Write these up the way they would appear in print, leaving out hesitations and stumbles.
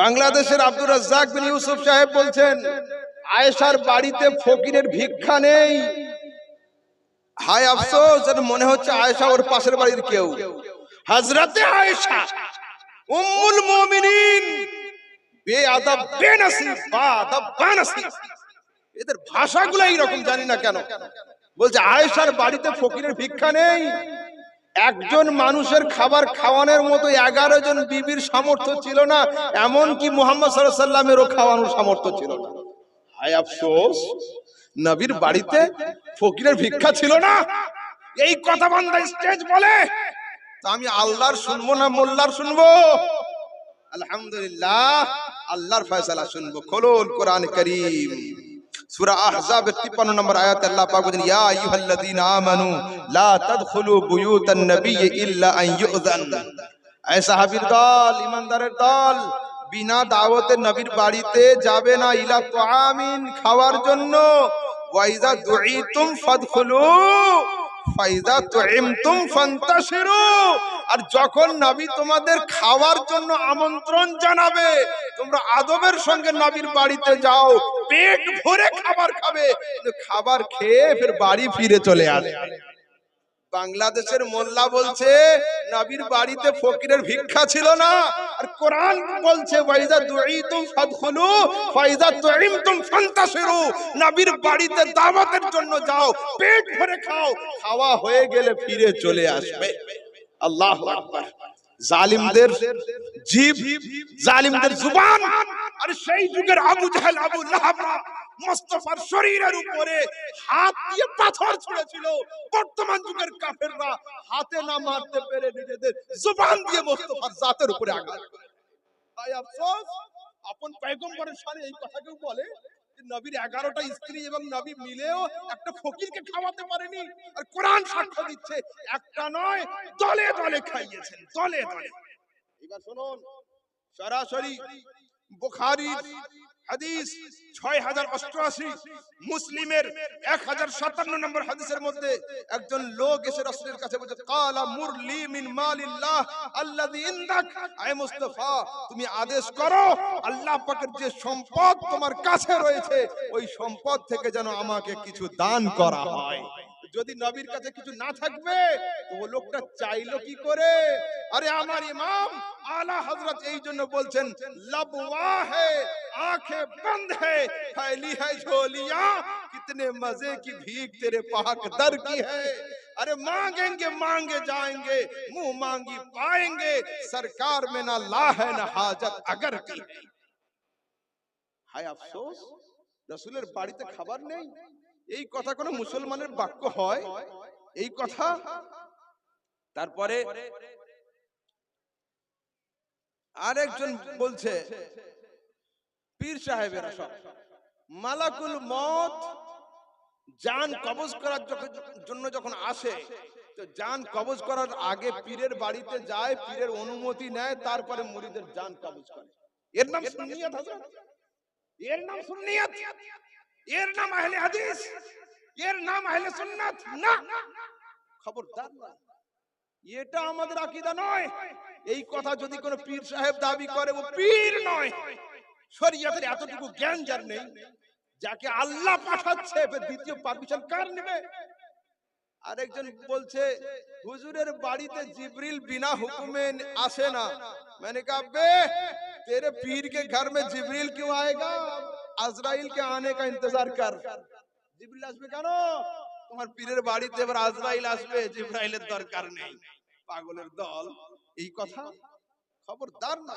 বাংলাদেশের আব্দুর রাজ্জাক বিন ইউসুফ সাহেব বলছেন, আয়েশার বাড়িতে ফকিরের ভিক্ষা নেই। হায় আফসোস, যেন মনে হচ্ছে আয়েশা ওর পাশের বাড়ির কেউ। হযরতে আয়েশা উম্মুল মুমিনিন, বেআদব বেনসিব বাদব বানসিব, এদের ভাষাগুলো এইরকম, জানি না কেন। বলছে আয়েশার বাড়িতে ফকিরের ভিক্ষা নেই। একজন মানুষের খাবার খাওয়ানোর মতো 11 জন বিবির সামর্থ্য ছিল না, এমনকি মুহাম্মদ সাল্লাল্লাহু আলাইহি ওয়াসাল্লামেরও খাওয়ানোর সামর্থ্য ছিল না। হায় আফসোস, নবীর বাড়িতে ফকিরের ভিক্ষা ছিল না। এই কথা বান্দা স্টেজ বলে, তো আমি আল্লাহর শুনবো না মোল্লার শুনবো? আলহামদুলিল্লাহ, আল্লাহর ফয়সালা শুনবো। খুলুন কোরআন কারীম, সূরা আহজাব 53 নম্বর আয়াতে আল্লাহ পাক বলেন, ইয়া আইয়ুহাল্লাযীনা আমানু লা তাদখুলু বুয়ুতান নাবিয়্যি ইল্লা আন ইউযান। এই সাহাবীর দল, ঈমানদারের দল, বিনা দাওয়াতে নবীর বাড়িতে যাবে না। ইলা তুআমিন, খাওয়ার জন্য। ওয়া ইযা দুঈতুম ফাদখুলু ফাইযা তুইমতুম ফান্তাশিরু, আর যখন নবী তোমাদের খাওয়ার জন্য আমন্ত্রণ জানাবে, তোমরা আদবের সঙ্গে নবীর বাড়িতে যাও, পেট ভরে খাবার খাবে, কিন্তু খাবার খেয়ে ফের বাড়ি ফিরে চলে আসবে। বাংলাদেশের মোল্লা বলছে নবীর বাড়িতে ফকিরের ভিক্ষা ছিল না, আর কোরআন বলছে ওয়াইজা দুঈতুম ফাদখুলু ফাইজা তুইমতুম ফান্তাশিরু, নবীর বাড়িতে দাওয়াতের জন্য যাও, পেট ভরে খাও, খাওয়া হয়ে গেলে ফিরে চলে আসবে। আল্লাহু আকবার। জালিমদের জিভ, জালিমদের জুবান, আর সেই যুগের আবু জাহেল আবু লাহাবরা মুস্তাফার শরীরের উপরে হাত দিয়ে পাথর ছুঁড়েছিল। বর্তমান যুগের কাফেররা হাতে না মারতে পেরে নিজেদের জুবান দিয়ে মুস্তাফার জাতের উপরে আঘাত করে। তাই আফসোস, আপন পয়গম্বরের সামনে এই কথা কেউ বলে যে নবীর 11টা স্ত্রী এবং নবী মিলেও একটা ফকিরকে খাওয়াতে পারেনি। আর কোরআন সাক্ষ্য দিচ্ছে, একটা নয়, দলে দলে খাইয়েছেন, দলে দলে। এবার শুনুন, সরাসরি বুখারীর হাদিস 6088, মুসলিমের 1057 নম্বর হাদিসের মধ্যে একজন লোক এসে রাসূলের কাছে বলছে, ক্বালা মুরলি মিন মালিল্লাহ আল্লাযী ইনদাক, আয় মুস্তাফা, তুমি আদেশ করো আল্লাহ পাকের যে সম্পদ তোমার কাছে রয়েছে, ওই সম্পদ থেকে যেন আমাকে কিছু দান করা হয়। যদি নবীর কাছে কিছু না থাকবে তো ও লোকটা চাইলো কি করে? আরে আমার ইমাম আলা হযরত এই জন্য বলছেন, লবওয়া হে आंखें बंद है, फैली है झोलियां, कितने मजे की भीख तेरे पाक दर की है। अरे मांगेंगे मांगे जाएंगे, मुंह मांगी पाएंगे, सरकार में ना ला है ना हाजत अगर की। हाय अफसोस, रसूलेर बाड़ीते खाবার নেই। এই কথা কোন মুসলমানের বাক্য হয়? এই কথা? তারপরে আরেকজন বলছে, পীর সাহেবেরা সব মালাকুল মত জান কবজ করার জন্য যখন আসে, তো জান কবজ করার আগে পীরের বাড়িতে যায়, পীরের অনুমতি নেয়, তারপরে মুরিদের জান কবজ করে। এর নাম সুন্নিয়ত হযরত, এর নাম সুন্নিয়ত, এর নাম আহলে হাদিস, এর নাম আহলে সুন্নাত না। খবরদার না, এটা আমাদের আকীদা নয়। এই কথা যদি কোনো পীর সাহেব দাবি করে, ও পীর নয়। শরীয়তের এতটুকু জ্ঞান যার নেই, যাকে আল্লাহ পাঠাচ্ছে, দ্বিতীয় পারমিশন কার নেবে? আরেকজন বলছে, হুজুরের বাড়িতে জিবরিল বিনা হুকুমে আসে না। मैंने कहा बे, तेरे पीर के घर में जिबरील क्यों आएगा? আজরাইল के आने का इंतजार कर। জিবরিল আসবে কেন? তোমার পীরের বাড়িতে এবার আজরাইল আসবে, জিবরাইলের দরকার নেই। পাগলের দল, এই কথা খবরদার না।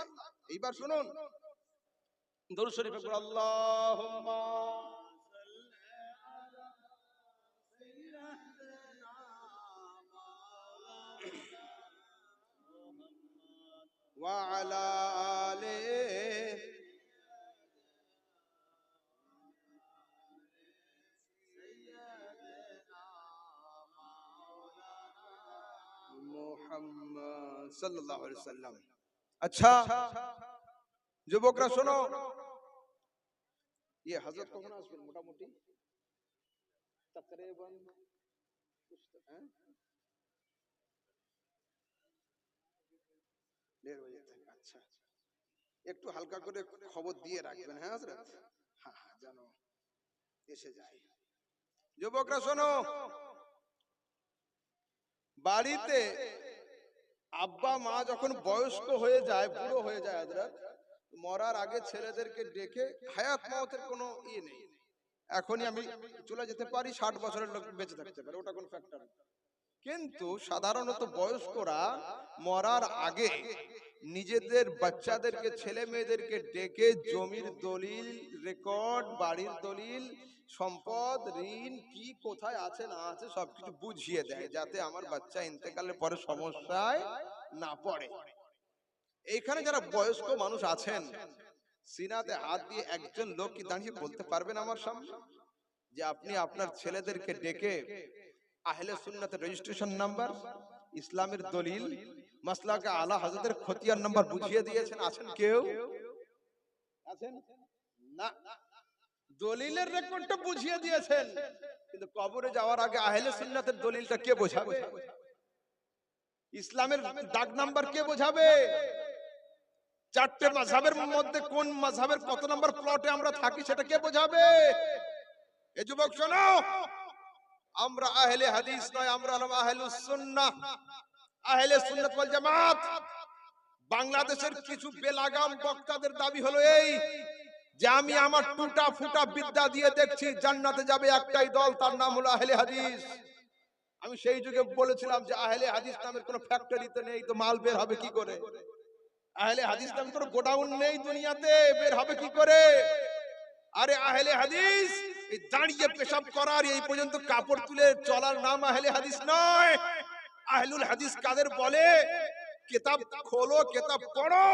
এইবার শুনুন, দরুদ শরীফে পড়ো, আল্লাহুম্মা সাল্লি আলা সাইয়্যিদিনা মুহাম্মাদ ওয়া আলা আলি সাইয়্যিদিনা মাওলানা মুহাম্মদ সাল্লাল্লাহু আলাইহি ওয়াসাল্লাম। আচ্ছা যুবকরা শোনো, ये हजरत कौन আসবেন মোটামুটি तकरीबन 1:30 बजे तक। अच्छा, একটু হালকা করে খবর দিয়ে রাখবেন। হ্যাঁ হযরত, হ্যাঁ হ্যাঁ জানো এসে যায়। যুবকরা শোনো, বাড়িতে আব্বা মা যখন বয়স্ক হয়ে যায়, বুড়ো হয়ে যায় হযরত, মরার আগে ছেলেদেরকে ডেকে, হায়াত মওতের কোনো ইয়ে নেই, এখনই আমি চলে যেতে পারি, 60 বছরের লোক বেঁচে থাকতে পারে, ওটা কোনো ফ্যাক্টর না। কিন্তু সাধারণত বয়স্করা মরার আগে নিজেদের বাচ্চাদেরকে, ছেলে মেয়েদেরকে ডেকে জমির দলিল, রেকর্ড, বাড়ির দলিল, সম্পদ, ঋণ কি কোথায় আছে না আছে সবকিছু বুঝিয়ে দেয়, যাতে আমার বাচ্চা ইন্তেকালের পরে সমস্যায় না পড়ে। এইখানে যারা বয়স্ক মানুষ আছেন, সিনাতে হাত দিয়ে একজন লোক কি দাঁড়িয়ে বলতে পারবেন আমার সামনে যে আপনি আপনার ছেলেদেরকে ডেকে আহলে সুন্নাতের রেজিস্ট্রেশন নাম্বার, ইসলামের দলিল, মাসলাকে আলা হযরতের খতিয়ান নাম্বার বুঝিয়ে দিয়েছেন? আছেন কেউ? আছেন না? দলিলের রেকর্ডটা বুঝিয়ে দিয়েছেন, কিন্তু কবরে যাওয়ার আগে আহলে সুন্নাতের দলিলটা কে বোঝাবে? ইসলামের দাগ নাম্বার কে বোঝাবে? চারটে মাযহাবের মধ্যে কোন মাযহাবের কত নাম্বার প্লটে আমরা থাকি সেটা কে বোঝাবে? এ যুবক শোনো, আমরা আহলে হাদিস নয়, আমরা হলাম আহলুস সুন্নাহ, আহলে সুন্নাত ওয়াল জামাত। বাংলাদেশের কিছু বেলাগাম বক্তাদের দাবি হলো এই যে আমি আমার টুটা ফুটা বিদ্যা দিয়ে দেখছি জান্নাতে যাবে একটাই দল, তার নাম হলো আহলে হাদিস। আমি সেই যুগে বলেছিলাম যে আহলে হাদিস নামের কোনো ফ্যাক্টরি তো নেই, তো মাল বের হবে কি করে? আহলে হাদিস নামের কোনো গোডাউন নেই দুনিয়াতে, বের হবে কি করে? আরে আহলে হাদিস এই দাঁড়িয়ে পেশাব করার, এই পর্যন্ত কাপড় তুলে চলার নাম আহলে হাদিস নয়। আহলুল হাদিস কাদের বলে? কিতাব খোলো, কিতাব পড়ো।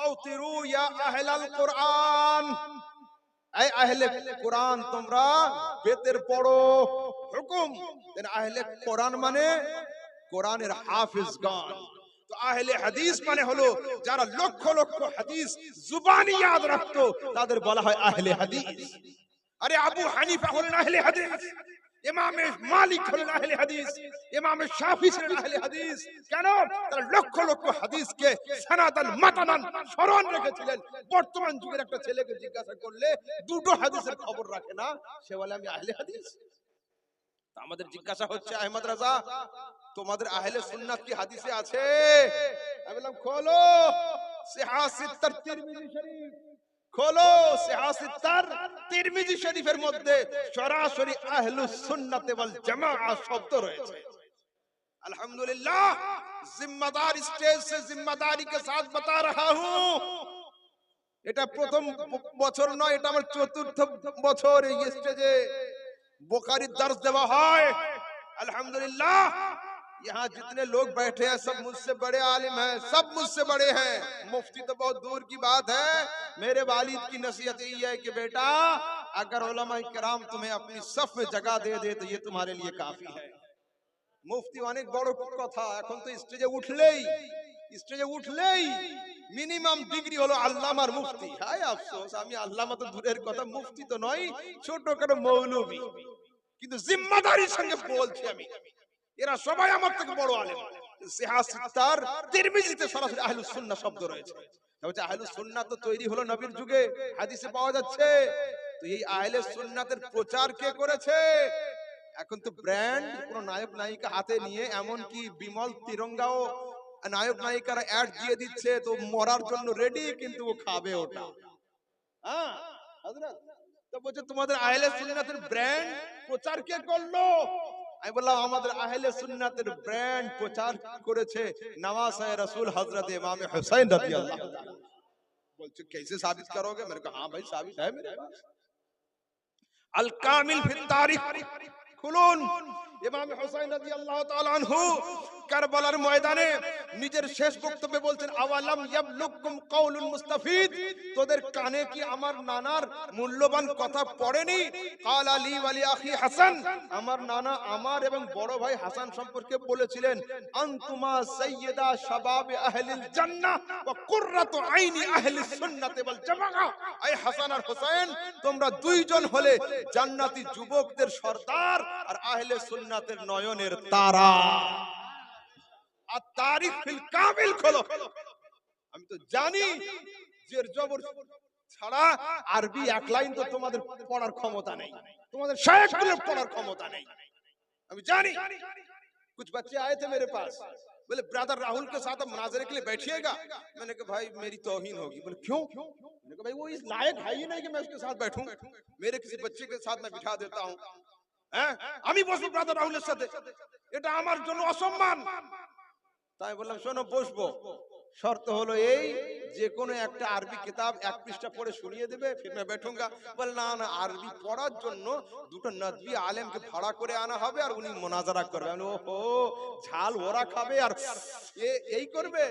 আউতিরু ইয়া আহলাল কোরআন, এই আহলে কোরআন তোমরা বেতের পড়ো। হুকুম আহলে কোরআন মানে কোরআনের হাফিজগণ। তো আহলে হাদিস মানে হলো যারা লক্ষ লক্ষ হাদিস জুবানি ইয়াদ রাখতো, তাদের বলা হয় আহলে হাদিস। আরে আবু হানিফা হলেন আহলে হাদিস, ইমাম মালিক হলেন আহলে হাদিস, ইমাম শাফি ছিলেন আহলে হাদিস। কেন? তারা লক্ষ লক্ষ হাদিসকে সানাদান মাতানান স্মরণ রেখেছিলেন। বর্তমান যুগের একটা ছেলেকে জিজ্ঞাসা করলে দুটো হাদিসের খবর রাখে না, সে বলে আমি আহলে হাদিস। আমাদের জিজ্ঞাসা হচ্ছে আহমদ রাজা, তোমাদের আহলে সুন্নাত কি হাদিসে আছে? আমি বললাম খোলো সিহাসিত্তার তিরমিজি শরীফ, খোলো সিহাসিত্তার তিরমিজি শরীফের মধ্যে সরাসরি আহলুস সুন্নাত ওয়াল জামাআহ শব্দ রয়েছে। আলহামদুলিল্লাহ, जिम्मेदार स्टेज से जिम्मेदारी के साथ बता रहा हूं। এটা প্রথম বছর নয়, এটা আমার চতুর্থ বছর এই স্টেজে बुखारी दर्ज देवा है। अल्हम्दुलिल्लाह, यहाँ जितने लोग बैठे हैं सब मुझसे बड़े आलिम हैं, सब मुझसे बड़े हैं। मुफ्ती तो बहुत दूर की बात है। मेरे वालिद की नसीहत यही है कि बेटा अगर उलमा किराम तुम्हें अपनी सफ में जगह दे दे तो ये तुम्हारे लिए काफी है। मुफ्ती अनेक बड़ो कथा, এখন তো স্টেজে উঠলেই মিনিমাম ডিগ্রি হলো আল্লামার মুফতি। হায় আফসোস, আমি আল্লামা তো দূরের কথা, মুফতি তো নয়, ছোটখাটো মৌলবী। কিন্তু জিম্মাদারির সঙ্গে বলছি আমি, এরা সবাই আমার থেকে বড় আলেম। সিহাসিত্তার তিরমিজিতে সরাসরি আহলুস সুন্নাহ শব্দ রয়েছে। তাহলে আহলুস সুন্নাহ তো তৈরি হলো নবীর যুগে, হাদিসে পাওয়া যাচ্ছে। তো এই আহলে সুন্নাতের প্রচার কে করেছে? এখন তো ব্র্যান্ড কোন নায়ক নায়িকা হাতে নিয়ে, এমন কি বিমল তিরঙ্গাও নায়ক নায়িকারা অ্যাড দিয়ে দিচ্ছে, তো মরার জন্য রেডি, কিন্তু ও খাবে ওটা। হ্যাঁ হযরত, তো বলছে তোমাদের আহলে সুন্নাতের ব্র্যান্ড প্রচার কে করলো? আমি বললাম আমাদের আহলে সুন্নাতের ব্র্যান্ড প্রচার করেছে নওয়াসায়ে রাসূল হযরত ইমাম হুসাইন রাদিয়াল্লাহু তাআলা। বলছে कैसे साबित करोगे? मैंने कहा हाँ भाई साबित है मेरे पास। अल कामिल फी तारीख খুলুন, ইমাম হুসাইন রাদিয়াল্লাহু তাআলা আনহু কারবালার ময়দানে নিজের শেষ বক্তব্যে বলছেন আওয়ালাম ইয়াবলুকুম কাউলুল মুস্তাফিদ, তোদের কানে কি আমার নানার মূল্যবান কথা পড়েনি? ক্বালা লি ওয়ালি আখি হাসান, আমার নানা আমার এবং বড় ভাই হাসান সম্পর্কে বলেছিলেন আনতুমা সাইয়্যিদা শাবাবে আহলিল জান্নাহ ওয়া কুররাতু আইনি আহলিস সুন্নাতি ওয়াল জামাআহ। এই হাসান আর হুসাইন, তোমরা দুইজন হলে জান্নাতি যুবকদের সর্দার আর আহলে সুন্নাতের নয়নের তারা। আর তারিখ ফিল কামিল খোলো। আমি তো জানি জের জবর ছাড়া আরবি এক লাইন তো তোমাদের পড়ার ক্ষমতা নেই, তোমাদের শায়েখদের পড়ার ক্ষমতা নেই। আমি জানি कुछ बच्चे आए थे मेरे पास, बोले ब्रदर राहुल के साथ आप मुनाजरे के लिए बैठिएगा। मैंने कहा भाई मेरी तौहीन होगी। बोले क्यों? मैंने कहा भाई वो इस लायक है ही नहीं कि मैं उसके साथ बैठूं, मेरे किसी बच्चे के साथ मैं बिठा देता हूं। হ্যাঁ আমি বসবো ব্রাদার রাহুলের সাথে, এটা আমার জন্য অসম্মান। তাই বললাম শোনো বসবো, শর্ত হলো এই যে কোনো একটা আরবি কিতাব এক পৃষ্ঠা পড়ে শুনিয়ে দেবে, ফির मैं बैठूंगा। বল না না, আরবি পড়ার জন্য দুটো নদভী আলেমকে ভাড়া করে আনা হবে আর উনি মুনাজারা করবে। আমি ওহো, ঝাল ওরা খাবে আর এই করবে?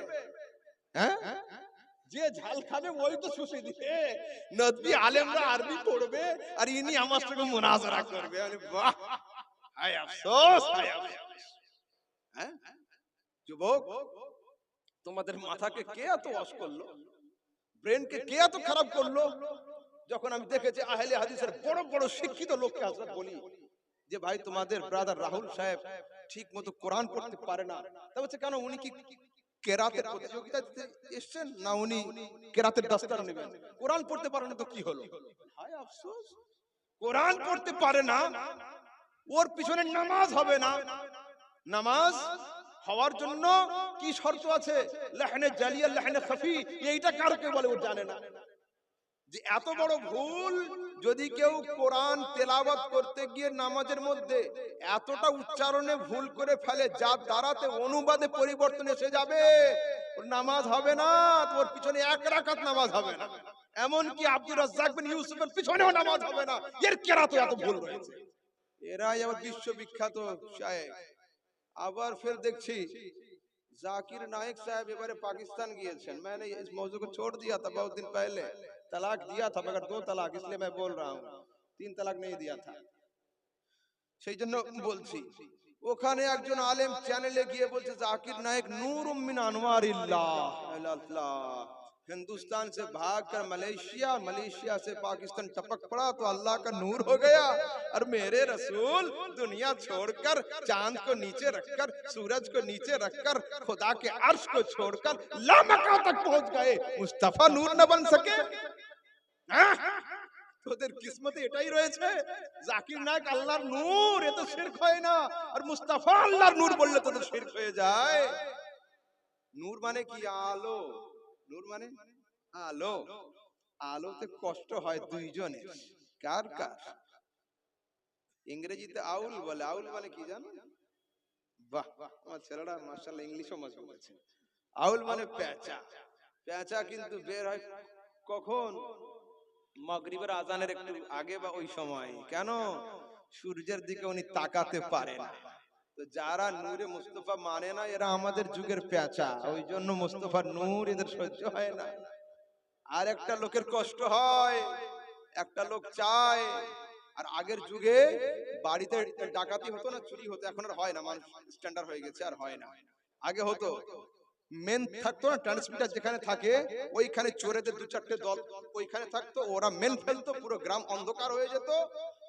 হ্যাঁ, যে ঝাল খাবে ওই তো শুষে দিবে, নদভী আলেমরা আরবি পড়বে আর ইনি আমার সঙ্গে মুনাজারা করবে। আমি বাহ, হায় আফসোস, হায় আফসোস। হ্যাঁ যুবক, তোমাদের মাথাকে কে এত ওয়াশ করলো, ব্রেনকে কে এত খারাপ করলো? যখন আমি দেখেছি আহলে হাদিসের বড় বড় শিক্ষিত লোককে হযরত বলি যে ভাই তোমাদের ব্রাদার রাহুল সাহেব ঠিক মতো কোরআন পড়তে পারে না, তা বলছে কেন, উনি কি কেরাতের প্রতিযোগিতা দিতে এসেছেন না উনি কেরাতের দস্তার নেবেন? কোরআন পড়তে পারে না তো কি হলো? হায় আফসোস, কোরআন পড়তে পারে না, ওর পিছনে নামাজ হবে না। নামাজ হওয়ার জন্য কি শর্ত আছে? লাহনে জালিয়া লাহনে খাফি, এইটা কারকে বলে ও জানে না। যে এত বড় ভুল যদি কেউ কোরআন তেলাওয়াত করতে গিয়ে নামাজের মধ্যে এতটা উচ্চারণে ভুল করে ফেলে যার দ্বারাতে অনুবাদে পরিবর্তন এসে যাবে, ওর নামাজ হবে না, তোর পিছনে এক রাকাত নামাজ হবে না। এমন কি আব্দুর রাজ্জাক বিন ইউসুফের পিছনেও নামাজ হবে না, এর কেরাতে এত ভুল রয়েছে। এরাই আবার বিশ্ববিখ্যাত শায়েখ। আবার फिर देखी जाकिर नाइक साहब এবারে पाकिस्तान গিয়েছেন। मैंने इस मौजू को छोड़ दिया था बहुत दिन पहले, तलाक दिया था मगर 2 तलाक, इसलिए मैं बोल रहा हूँ, 3 तलाक नहीं दिया था, সেই জন্য বলছি। ওখানে একজন আলেম চ্যানেলে গিয়ে বলছে জাকির নায়েক নূরুম মিন আনওয়ারিল্লাহ, আল্লাহ हिंदुस्तान से भागकर मलेशिया, मलेशिया से पाकिस्तान टपक पड़ा तो अल्लाह का नूर हो गया। और मेरे रसूल दुनिया छोड़कर चांद को नीचे रखकर सूरज को नीचे रखकर खुदा के अर्श को छोड़कर लामका तक पहुंच गए, मुस्तफा नूर न बन सके? তোদের কিসমতে এটাই রয়েছে, জাকির নায়েক আল্লাহর নূর, এ তো শিরক হয় না, আর মুস্তাফা আল্লাহর নূর বললে তো শিরক হয়ে যায়। নূর মানে কি? আলো। নূর মানে আলো। আলোতে কষ্ট হয় দুইজনের, কার কার? ইংরেজিতে আউল বলে। আউল মানে কি জানো? বাহ, আমার ছেলেরা মাশাআল্লাহ ইংলিশও মজা বলছে। আউল মানে পেঁচা। পেঁচা কিন্তু বের হয় কখন? মাগরিবের আজানের একটু আগে বা ওই সময়। কেন? সূর্যের দিকে উনি তাকাতে পারে না। তো যারা নূরে মুস্তাফা মানে না এরা আমাদের যুগের পেঁচা, ওই জন্য মুস্তাফার নূর এদের সহ্য হয় না। আর একটা লোকের কষ্ট হয়, একটা লোক চায়। আর আগের যুগে বাড়িতে ডাকাতি হতো না, চুরি হতো, এখন আর হয় না, মানুষ স্ট্যান্ডার্ড হয়ে গেছে, আর হয় না। আগে হতো, মেন থাকতো না ট্রান্সমিটার যেখানে থাকে ওইখানে চোরেদের 2-4টে দল ওইখানে থাকতো, ওরা মেন ফেলতো, পুরো গ্রাম অন্ধকার হয়ে যেত,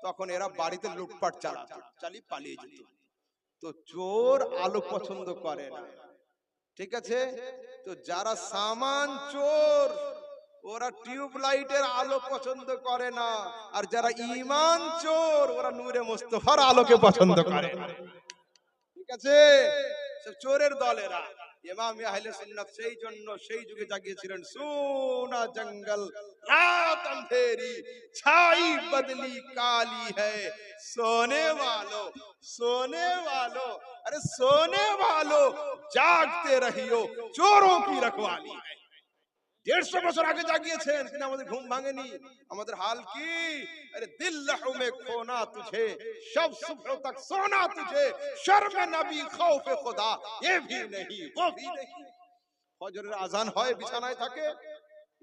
তখন এরা বাড়িতে লুটপাট চালাতো, চালিয়ে পালিয়ে যেত। তো চোর আলো পছন্দ করে না, ঠিক আছে? তো যারা সামান চোর ওরা টিউব লাইটের আলো পছন্দ করে না, আর যারা ঈমান চোর ওরা নূরে মুস্তাফার আলোকে পছন্দ করে, ঠিক আছে? সব চোরের দলেরা। ইমাম আহলে সুন্নাত সেই জন্য সেই যুগে জাগিয়েছিলেন, সোনা জঙ্গল রাত अंधेरी छाई बदली काली है, सोने वालों सोने वालों, अरे सोने वालों जागते रहियो, चोरों की रखवाली है। 150 বছর আগে জাগিয়েছেন, কিন্তু আমাদের ঘুম ভাঙেনি। আমাদের হাল কি? अरे दिल लहू में खोना तुझे, शब सुबह तक सोना तुझे, शर्म नबी खौफ खुदा, ये भी नहीं वो भी नहीं। ফজরের আজান হয় বিছানায় থাকে,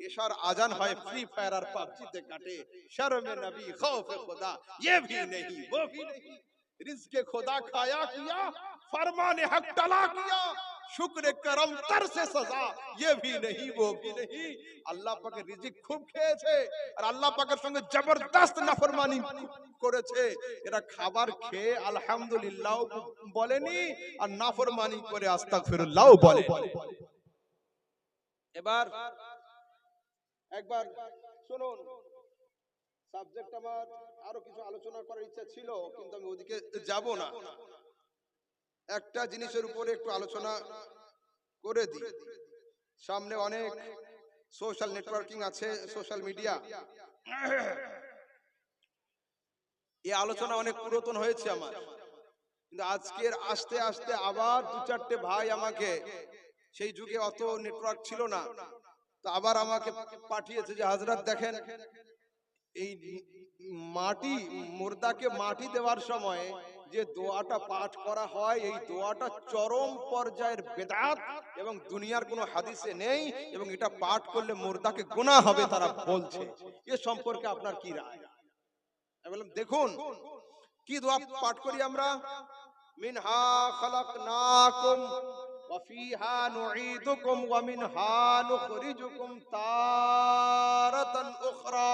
এশার আজান হয় ফ্রি ফায়ার আর পাবজিতে কাটে, শর্ম নবী খৌফ खुदा, ये भी नहीं वो भी नहीं। रिज़्क़ खुदा खाया किया, फरमान हक टला किया, शुक्र करम तर से सजा, ये भी नहीं वो भी नहीं। আল্লাহ পাকের রিজিক খুব খেয়েছে আর আল্লাহ পাকের সঙ্গে জবরদস্ত নাফরমানি করেছে। এরা খাবার খেয়ে আলহামদুলিল্লাহ বলেনি আর নাফরমানি করে আস্তাগফিরুল্লাহ বলে। এবার একবার শুনুন, সাবজেক্ট আমার আরো কিছু আলোচনা করার ইচ্ছা ছিল, কিন্তু আমি ওদিকে যাব না। একটা জিনিসের উপরে একটু আলোচনা করে দিই। সামনে অনেক সোশ্যাল নেটওয়ার্কিং আছে, সোশ্যাল মিডিয়া। এই আলোচনা অনেক পুরাতন হয়েছে আমার, কিন্তু আজকের আস্তে আস্তে আবার দু চারটে ভাই আমাকে, সেই যুগে অত নেটওয়ার্ক ছিল না, তো আবার আমাকে পাঠিয়েছে যে হযরত দেখেন, এই মাটি, মুর্দাকে মাটি দেওয়ার সময় যে দোয়াটা পাঠ করা হয়, এই দোয়াটা চরম পর্যায়ের বেদাত এবং দুনিয়ার কোনো হাদিসে নেই, এবং এটা পাঠ করলে মুর্দাকে গুনাহ হবে তারা বলছে। এ সম্পর্কে আপনার কি রায়? আমি বললাম দেখুন, কি দোয়া পাঠ করি আমরা? মিনহা খালাকনাকুম ওয়া ফিহা নুঈদুকুম ওয়া মিনহা নুখরিজুকুম তারাতান উখরা।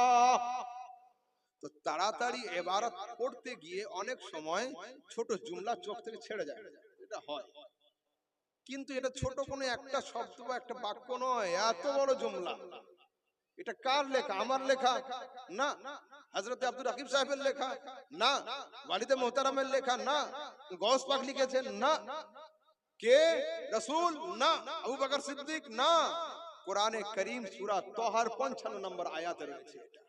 তো তাড়াতাড়ি ইবারত পড়তে গিয়ে অনেক সময় ছোট জুমলা চোখ থেকে ছেড়ে যায়, এটা হয়। কিন্তু এটা ছোট কোনো একটা শব্দ বা একটা বাক্য নয়, এত বড় জুমলা। এটা কার লেখা? আমার লেখা না, হযরতে আব্দুর রাকিব সাহেবের লেখা না, ওয়ালিদে মুহতারামের লেখা না, গৌস পাক লিখেছেন না, কে? রাসূল না, আবু বকর সিদ্দিক না, কোরআনে কারীম সূরা তাহার 55 নম্বর আয়াতে রয়েছে এটা।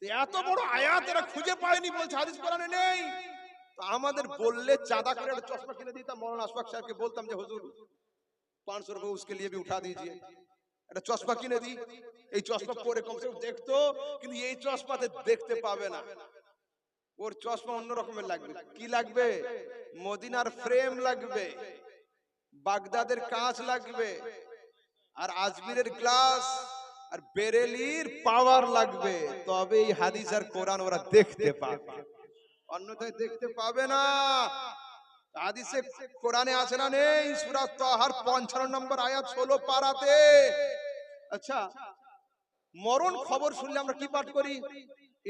তো এত বড় আয়াত এরা খুঁজে পায়নি, বলছে হাদিস কোরআনে নেই। তো আমাদের বললে চাঁদা করে একটা চশমা কিনে দিতাম, মৌলানা আশফাক সাহেবকে বলতাম যে হুজুর 500 रुपए उसके लिए भी उठा दीजिए, একটা চশমা কিনে দিই, এই চশমা পরে কমসে কম দেখতো। কিন্তু এই চশমাতে দেখতে পাবে না, ওর চশমা অন্য রকমের লাগবে। কি লাগবে? মদিনার ফ্রেম লাগবে, বাগদাদের কাঁচ লাগবে, আর আজমিরের গ্লাস, আর বেরেলির পাওয়ার লাগবে, তবে এই হাদিস আর কোরআন ওরা দেখতে পাবে, অন্যথায় দেখতে পাবে না। হাদিসে কোরআনে আছে না নেই? সূরা তাহার 55 নম্বর আয়াত 16 পারাতে। আচ্ছা, মরণ খবর শুনলে আমরা কি পাঠ করি?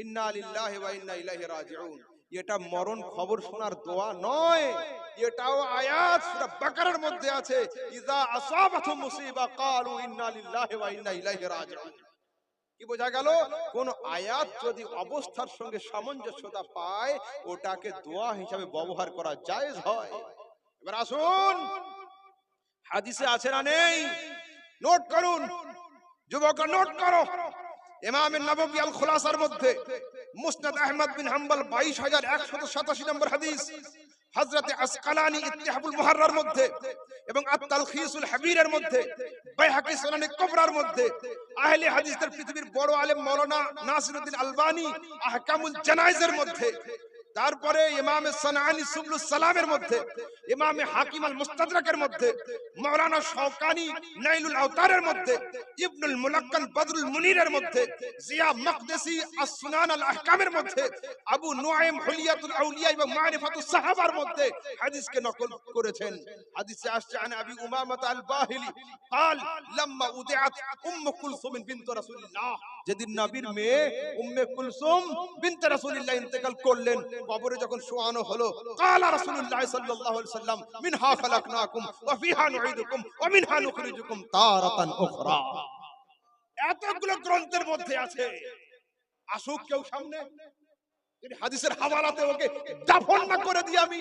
ইন্না লিল্লাহি ওয়া ইন্না ইলাইহি রাজিউন। এটা মরণ খবর শোনার দোয়া নয়, এটাও আয়াত সূরা বাকারার মধ্যে আছে, ইযা আসাবাতুম মুসিবা ক্বালু ইন্না লিল্লাহি ওয়া ইন্না ইলাইহি রাজিউন। কি বোঝা গেল? কোন আয়াত যদি অবস্থার সঙ্গে সামঞ্জস্যতা পায়, ওটাকে দোয়া হিসাবে ব্যবহার করা জায়েজ হয়। এবার আসুন, হাদিসে আছে না নেই? নোট করুন যুবকরা, নোট করো। ইমাম নববী আল খুলাসার মধ্যে মুসনাদ আহমদ বিন হাম্বল 22187 নম্বর হাদিস, হযরতে আসকালানী ইত্তিহাবুল মুহাররার মধ্যে এবং আত-তালখিসুল হাবীরের মধ্যে, বাইহাকী সুনানে কুবরার মধ্যে, আহলে হাদিসের পৃথিবীর বড় আলেম মাওলানা নাসিরউদ্দিন আলবানী আহকামুল জানায়েজের মধ্যে, তারপরে ইমাম সানাআনী সুবুলুস সালামের মধ্যে, ইমাম হাকিম আল মুস্তাদরাকের মধ্যে, মাওলানা শওকানী নাইলুল আওতারের মধ্যে, ইবনুল মুলাক্কান বদরুল মুনিরের মধ্যে, জিয়া মাকদসি আস-সুনান আল আহকামের মধ্যে, আবু নুআইম হুলিয়াতুল আউলিয়া এবং মারিফাতুস সাহাবার মধ্যে হাদিসকে নকল করেছেন। হাদিসে আসছে আন আবি উমামাহ আল বাহিলি قال لما উদিআত উম্মু কুলসুম বিনত রাসূলিল্লাহ, যেদিন নবীর মেয়ে উম্মে কুলসুম বিনত রাসূলিল্লাহ ইন্তেকাল করলেন, কবরে যখন শোয়ানো হলো, قال রাসূলুল্লাহ সাল্লাল্লাহু আলাইহি ওয়াসাল্লাম মিনহা খালাকনাকুম ওয়া ফিহা নুঈদুকুম ওয়া মিনহা নুখরিজুকুম তারাতান উখরা। এতগুলো গ্রন্থের মধ্যে আছে, আসুক কেউ সামনে, যদি হাদিসের হাওয়ালাতে ওকে দাফন না করে দিই আমি।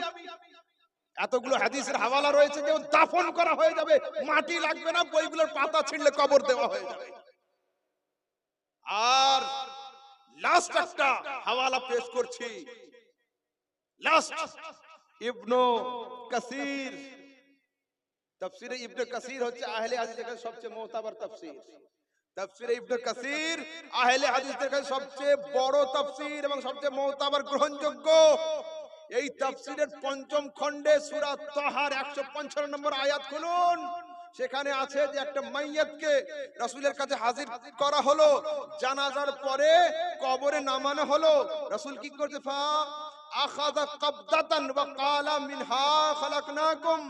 এতগুলো হাদিসের হাওয়ালা রয়েছে, কেউ দাফন করা হয়ে যাবে, মাটি লাগবে না, বইগুলোর পাতা ছিঁড়লে কবর দেওয়া হয়ে যাবে। আর লাস্ট একটা হাওয়ালা পেশ করছি, লাস্ট ইবনে কাসির। তাফসীরে ইবনে কাসির হচ্ছে আহলে হাদিসের কাছে সবচেয়ে মুতাবার তাফসীর। তাফসীরে ইবনে কাসির আহলে হাদিসের কাছে সবচেয়ে বড় তাফসীর এবং সবচেয়ে মুতাবার গ্রহণযোগ্য। এই তাফসীরের পঞ্চম খণ্ডে সূরা তাহার 155 নম্বর আয়াত খুলুন, সেখানে আছে যে একটা মাইয়াতকে রাসূলের কাছে হাজির করা হলো, জানাজার পরে কবরে নামানো হলো। রাসূল কি করতে? ফা আখাযা কাবদাতান ওয়া ক্বালা মিনহা খালাকনাকুম,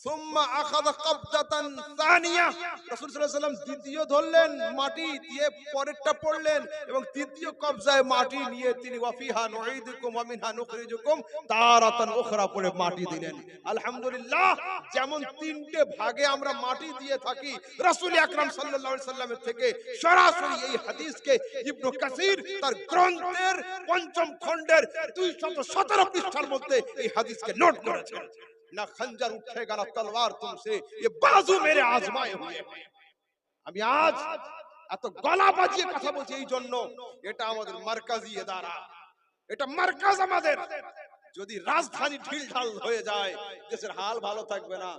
সুম্মা আখাযা কবদাতান সানিয়া, রাসূল সাল্লাল্লাহু আলাইহি ওয়াসাল্লাম দ্বিতীয় ধরলেন মাটি দিয়ে, পরেরটা পড়লেন এবং তৃতীয় কবজায় মাটি নিয়ে তিনি ওয়াফিহা নুঈদুকুম ওয়া মিনহা নুখরিজুকুম তারাতান উখরা পড়ে মাটি দিলেন। আলহামদুলিল্লাহ, যেমন তিনটে ভাগে আমরা মাটি দিয়ে থাকি, রাসূল আকরাম সাল্লাল্লাহু আলাইহি ওয়াসাল্লামের থেকে সরাসরি এই হাদিসকে ইবনে কাসির তার গ্রন্থের পঞ্চম খণ্ডের 217 পৃষ্ঠার মধ্যে এই হাদিসকে নোট করেছেন। না খঞ্জর উঠেগা না তলোয়ার তুমসে, ये बाजू मेरे आजमाए हुए हैं। আমি আজ এত গলা বাজিয়ে কথা বলছি এই জন্য, এটা আমাদের মার্কাজি ইদারা, এটা মার্কাজ আমাদের। যদি রাজধানী ঢিলঢাল হয়ে যায় দেশের হাল ভালো থাকবে না।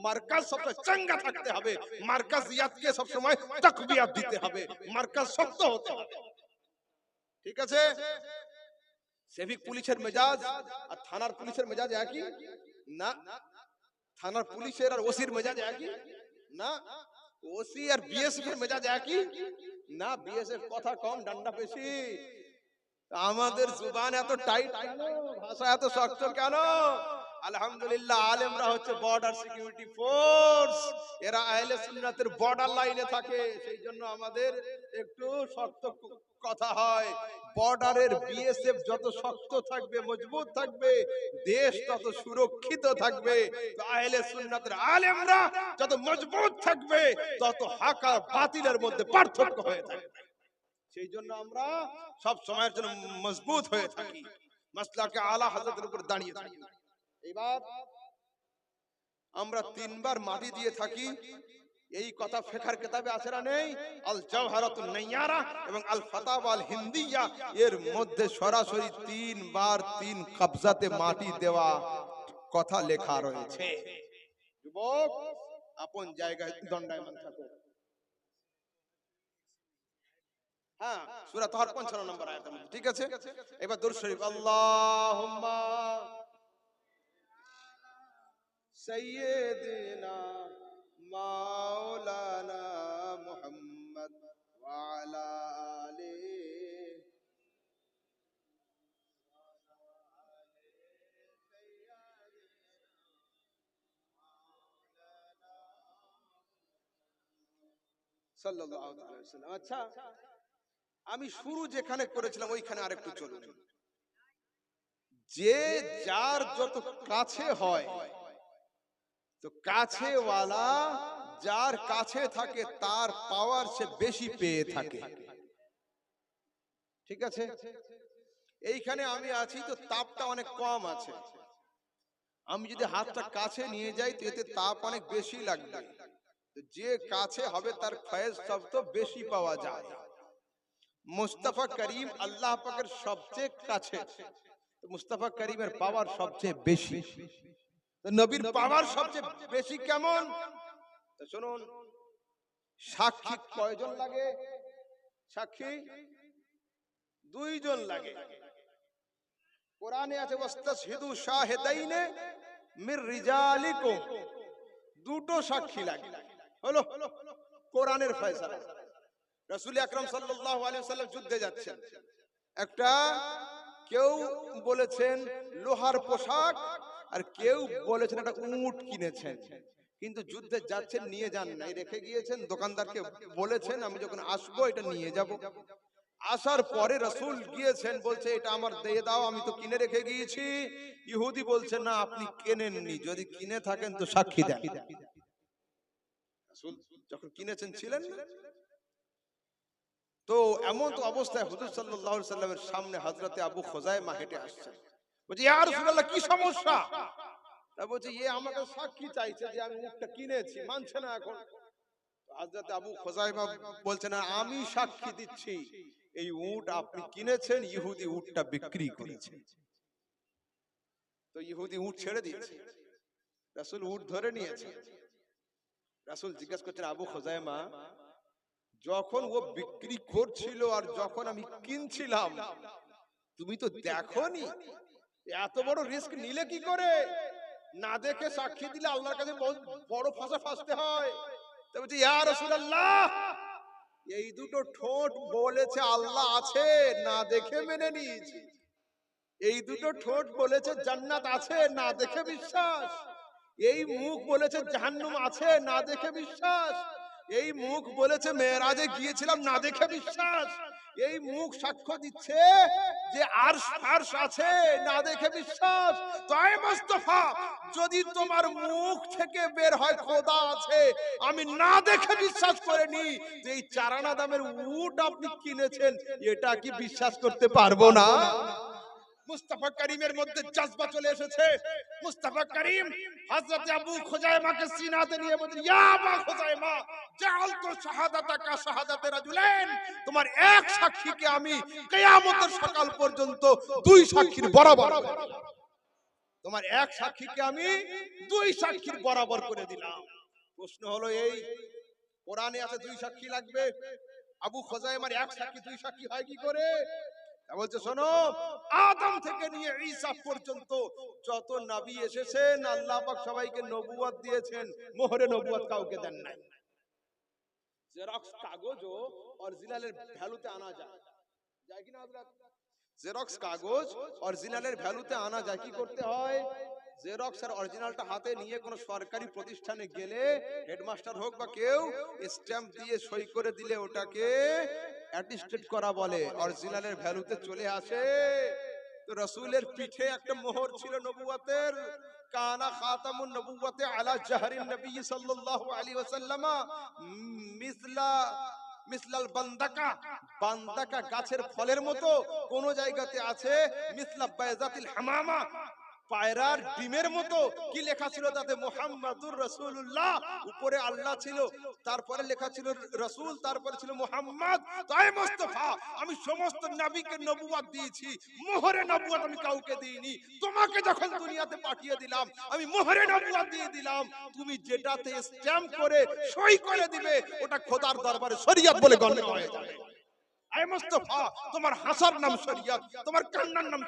মার্কাজ সবসময় চাঙ্গা থাকতে হবে, মার্কাজিয়াতকে সবসময় তাকবিয়াত দিতে হবে, মার্কাজ শক্ত হতে হবে। ঠিক আছে? সিভিক পুলিশের মেজাজ আর থানার পুলিশের মেজাজ একই না। থানার পুলিশের আর ওসির মেজাজ একই না। ওসি আর বিএসএফ এর মেজাজ একই না। বিএসএফ কথা কম, ডান্ডা বেশি। আমাদের জুবান এত টাইট কেন, ভাষা এত শক্ত কেন? আলহামদুলিল্লাহ, আলেমরা হচ্ছে বর্ডার সিকিউরিটি ফোর্স, এরা আহলে সুন্নাতের বর্ডার লাইনে থাকে, সেই জন্য আমাদের একটু শক্ত কথা হয়। বর্ডারের বিএসএফ যত শক্ত থাকবে, মজবুত থাকবে, দেশ তত সুরক্ষিত থাকবে। আহলে সুন্নাতের আলেমরা যত মজবুত থাকবে, তত হক আর বাতিলের মধ্যে পার্থক্য হয়ে থাকবে। সেই জন্য আমরা সব সময়ের জন্য মজবুত হয়ে থাকি, মাসলাকে আলা হযরতের উপর দাঁড়িয়ে থাকি। এবার আমরা তিনবার মাটি দিয়ে থাকি, এই কথা ফিকহের কিতাবে আছে না নেই? আল জাওহারাতুন নাইয়ারা এবং আল ফাতাওয়া আল হিন্দিয়া, এর মধ্যে সরাসরি তিনবার তিন কবজাতে মাটি দেওয়া কথা লেখা রয়েছে। যুবক, আপন জায়গায় দণ্ডায়মান থাকো। হ্যাঁ, সূরা তাহর 55 নম্বর আয়াতের মধ্যে। ঠিক আছে? এবার দরুদ শরীফ, আল্লাহুম্মা সাইয়্যিদিনা মাওলানা মুহাম্মদ ওয়া আলা আলিহি সাল্লাল্লাহু আলাইহি ওয়াসাল্লাম। আচ্ছা, আমি শুরু যেখানে করেছিলাম ওইখানে আরেকটু চলুন। যে যার যত কাছে হয়, তো কাছেওয়ালা যার কাছে থাকে তার পাওয়ার সে বেশি পেয়ে থাকে। ঠিক আছে? এইখানে আমি আছি তো তাপটা অনেক কম আছে, আমি যদি হাতটা কাছে নিয়ে যাই তো এতে তাপ অনেক বেশি লাগবে। তো যে কাছে হবে তার ফয়েজ সব তো বেশি পাওয়া যায়। মুস্তাফা করিম আল্লাহ পাকের সবচেয়ে কাছে, তো মুস্তাফা করিমের পাওয়ার সবচেয়ে বেশি। তো নবীর পাওয়ার সবচেয়ে বেশি কেমন? তো শুনুন, সাক্ষী কয়জন লাগে? সাক্ষী দুইজন লাগে। কোরআনে আছে ওয়াস্তাশহিদু শাহিদাইনে মির রিজালিকুম, দুটো সাক্ষী লাগে। হলো কোরআনের ফয়সালা। রাসূল আকরাম সাল্লাল্লাহু আলাইহি ওয়াসাল্লাম যুদ্ধে যাচ্ছেন, একটা কেউ বলেছেন লোহার পোশাক আর কেউ বলেছেন একটা উট কিনেছেন, কিন্তু যুদ্ধে যাচ্ছেন নিয়ে যান নাই, রেখে গিয়েছেন। দোকানদারকে বলেছেন আমি যখন আসবো এটা নিয়ে যাব। আসার পরে রাসূল গিয়েছেন, বলছে এটা আমার দিয়ে দাও, আমি তো কিনে রেখে গিয়েছি। ইহুদি বলছে না, আপনি কেনেননি, যদি কিনে থাকেন তো সাক্ষী দেন। রাসূল যখন কিনেছেন ছিলেন না। তো এমন তো অবস্থায় হুজুর সাল্লাল্লাহু আলাইহি সাল্লামের সামনে হযরতে আবু খুজাইমা হেঁটে আসছেন। বলছে ইয়া রাসূলুল্লাহ, কি সমস্যা? তা বলছে আমাকে সাক্ষী চাইছে যে আমি উটটা কিনেছি, মানছে না এখন। হযরতে আবু খুজাইমা বলছেন আমি সাক্ষী দিচ্ছি এই উট আপনি কিনেছেন, ইহুদি উটটা বিক্রি করেছে। তো ইহুদি উট ছেড়ে দিয়েছে, রাসূল উট ধরে নিয়েছে। রাসূল জিজ্ঞাসা করছেন আবু খুজাইমা, যখন ও বিক্রি করছিল আর যখন আমি কিনছিলাম তুমি তো দেখোনি, এত বড় রিস্ক নিলে কি করে? না দেখে সাক্ষী দিলে আল্লাহর কাছে বড় ফাঁসা ফাঁসতে হয়। তা বলছে ইয়া রাসূলুল্লাহ, এই দুটো ঠোঁট বলেছে আল্লাহ আছে, না দেখে মেনে নিয়েছি। এই দুটো ঠোঁট বলেছে জান্নাত আছে, না দেখে বিশ্বাস। এই মুখ বলেছে জাহান্নাম আছে না দেখে বিশ্বাস, এই মুখ বলেছে মেরাজে গিয়েছিলাম না দেখে বিশ্বাস, এই মুখ সাক্ষ্য দিচ্ছে যে আরশ ফারশ আছে না দেখে বিশ্বাস। তাই মুস্তাফা যদি তোমার মুখ থেকে বের হয় খোদা আছে আমি না দেখে বিশ্বাস করে নি, যে এই 4 আনা দামের উট আপনি কিনেছেন এটা কি বিশ্বাস করতে পারবো না? মুস্তাফা করিমের মধ্যে জজবা চলে এসেছে। মুস্তাফা করিম হযরত আবু খুজাইমাকে সিনাতে নিয়ে বলেন, ইয়া আবু খুজাইমা জাআলতু শাহাদাতাকা শাহাদাতে রাজুলাইন, তোমার এক সাক্ষীকে আমি কিয়ামতের সকাল পর্যন্ত 2 সাক্ষীর বরাবর করে দিলাম। তোমার এক সাক্ষীকে আমি 2 সাক্ষীর বরাবর করে দিলাম। প্রশ্ন হলো এই, কোরআনে আছে 2 সাক্ষী লাগবে, আবু খুজাইমার এক সাক্ষী 2 সাক্ষী হয় কি করে? বলছে শোনো, আদম থেকে নিয়ে ঈসা পর্যন্ত যত নবী এসেছেন আল্লাহ পাক সবাইকে নবুয়ত দিয়েছেন, মোহরে নবুয়ত কাউকে দেন নাই। জেরক্স কাগজও অরিজিনালের ভ্যালুতে আনা যায়, যায় কি না হযরত? জেরক্স কাগজ অরিজিনালের ভ্যালুতে আনা যায়, কি করতে হয়? জেরক্স আর অরিজিনালটা হাতে নিয়ে কোন সরকারি প্রতিষ্ঠানে গেলে হেডমাস্টার হোক বা কেউ স্ট্যাম্প দিয়ে সই করে দিলে ওটাকে অ্যাটেস্টেড করা বলে, অরিজিনালের ভ্যালুতে চলে আসে। তো রাসূলের পিঠে একটা মোহর ছিল নবুয়তের, কানা খাতামুন নবুয়তে আলা জাহরিন নবী সাল্লাল্লাহু আলাইহি ওয়াসাল্লাম মিসলাল বান্দাকা, বান্দাকা গাছের ফলের মতো, কোন জায়গাতে আছে মিসলা বাইজাতিল হামামা, পায়রার ডিমের মতো। কি লেখা ছিল তাতে? মুহাম্মাদুর রাসূলুল্লাহ, উপরে আল্লাহ ছিল, তারপরে লেখা ছিল রাসূল, তারপরে ছিল মুহাম্মদ। তাই মুস্তাফা আমি সমস্ত নবীকে নবুয়ত দিয়েছি, মোহরে নবুয়ত আমি কাউকে দিইনি। তোমাকে যখন দুনিয়াতে পাঠিয়ে দিলাম আমি মোহরে নবুয়ত দিয়ে দিলাম, তুমি যেটাতে স্ট্যাম্প করে সই করে দিবে ওটা খোদার দরবারে শরীয়ত বলে গণ্য হয়ে যাবে। আয় মুস্তাফা তোমার হাসার নাম শরীয়ত, তোমার কান্নার নাম